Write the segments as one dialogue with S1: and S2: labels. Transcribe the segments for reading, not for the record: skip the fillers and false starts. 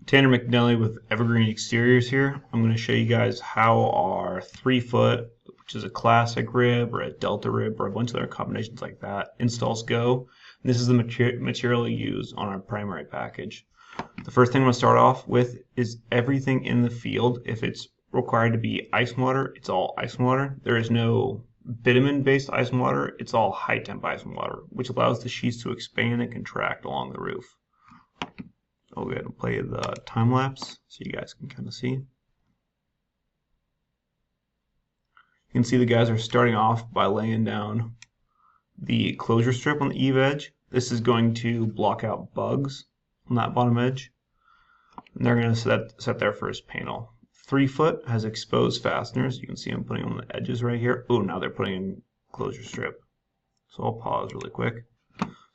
S1: Tanner McNally with Evergreen Exteriors here. I'm going to show you guys how our 3-foot, which is a classic rib or a delta rib or a bunch of other combinations like that, installs go. And this is the material used on our primary package. The first thing I'm going to start off with is everything in the field. If it's required to be ice and water, it's all ice and water. There is no bitumen-based ice and water. It's all high temp ice and water, which allows the sheets to expand and contract along the roof. I'll go ahead and play the time lapse so you guys can kind of see. You can see the guys are starting off by laying down the closure strip on the eave edge. This is going to block out bugs on that bottom edge. And they're going to set their first panel. 3-foot has exposed fasteners. You can see I'm putting on the edges right here. Oh, now they're putting in closure strip. So I'll pause really quick.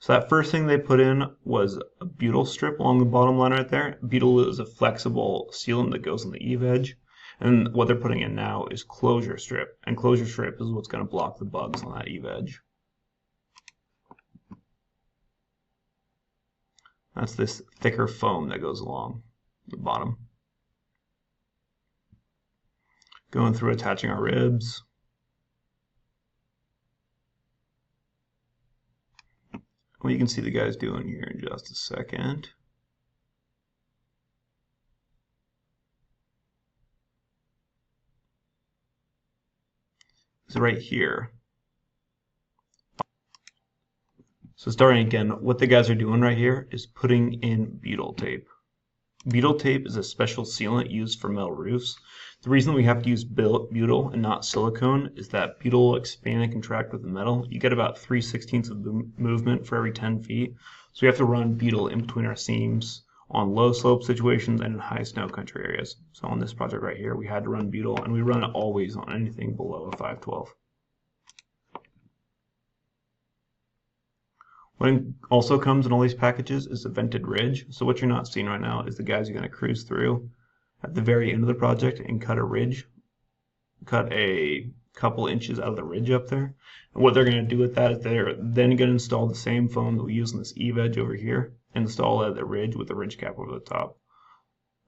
S1: So that first thing they put in was a butyl strip along the bottom line right there. Butyl is a flexible sealant that goes on the eave edge. And what they're putting in now is closure strip. And closure strip is what's going to block the bugs on that eave edge. That's this thicker foam that goes along the bottom. Going through attaching our ribs. What you can see the guys doing here in just a second. So right here. So starting again, what the guys are doing right here is putting in butyl tape. Butyl tape is a special sealant used for metal roofs. The reason we have to use butyl and not silicone is that butyl will expand and contract with the metal. You get about 3/16 of the movement for every 10 feet. So we have to run butyl in between our seams on low slope situations and in high snow country areas. So on this project right here, we had to run butyl, and we run it always on anything below a 512. What also comes in all these packages is a vented ridge. So what you're not seeing right now is the guys are going to cruise through at the very end of the project and cut a ridge, cut a couple inches out of the ridge up there. And what they're going to do with that is they're then going to install the same foam that we use on this eave edge over here, install it at the ridge with the ridge cap over the top.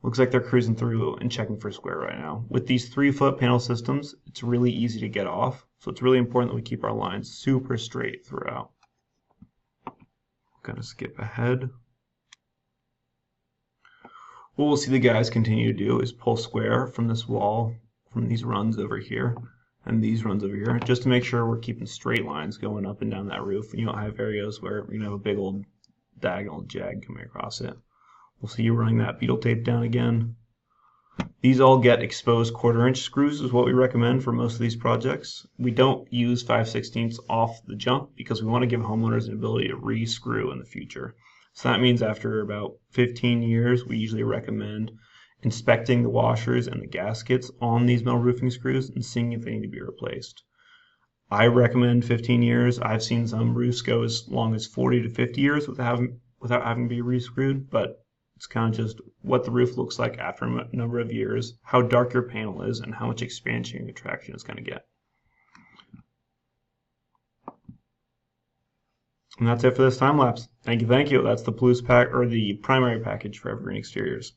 S1: Looks like they're cruising through and checking for square right now. With these 3-foot panel systems, it's really easy to get off. So it's really important that we keep our lines super straight throughout. Gonna skip ahead. What we'll see the guys continue to do is pull square from this wall, from these runs over here, and these runs over here, just to make sure we're keeping straight lines going up and down that roof, and you don't have areas where you're gonna have a big old diagonal jag coming across it. We'll see you running that butyl tape down again. These all get exposed 1/4" screws is what we recommend for most of these projects. We don't use 5/16 off the jump because we want to give homeowners an ability to re-screw in the future. So that means after about 15 years, we usually recommend inspecting the washers and the gaskets on these metal roofing screws and seeing if they need to be replaced. I recommend 15 years. I've seen some roofs go as long as 40 to 50 years without having to be re-screwed, but it's kind of just what the roof looks like after a number of years, how dark your panel is, and how much expansion and contraction it's going to get. And that's it for this time lapse. Thank you. That's the Palouse pack, or the primary package for Evergreen Exteriors.